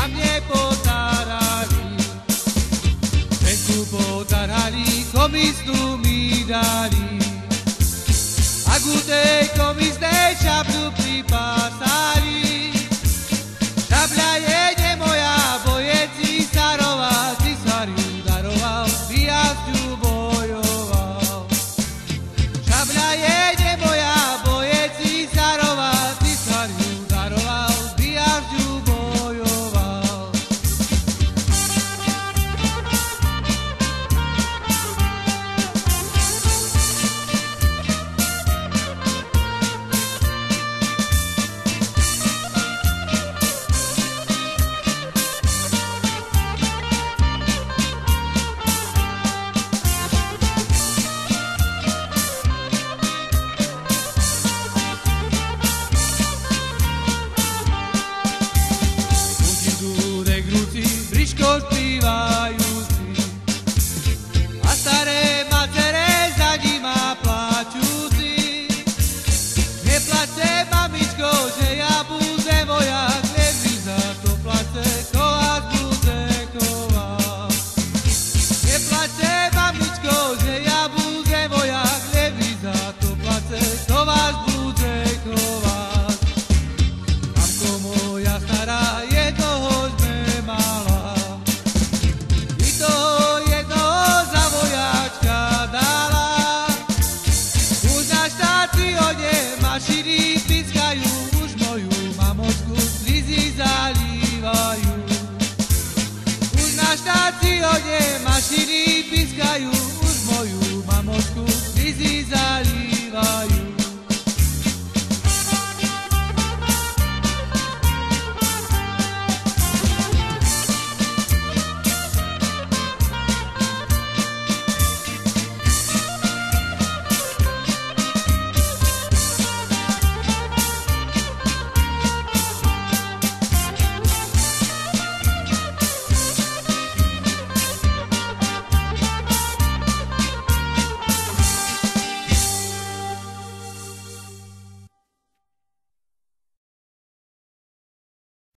a mne potarali. Venku potarali, komisnú mi dali. A ku tej komisnej šablu pripásali. Šabľa je nie moja, bo je císarová, císar ju daroval, výjazdu bojoval. Šabľa je nie moja, bo je císarová, císar ju daroval, výjazdu bojoval. Briško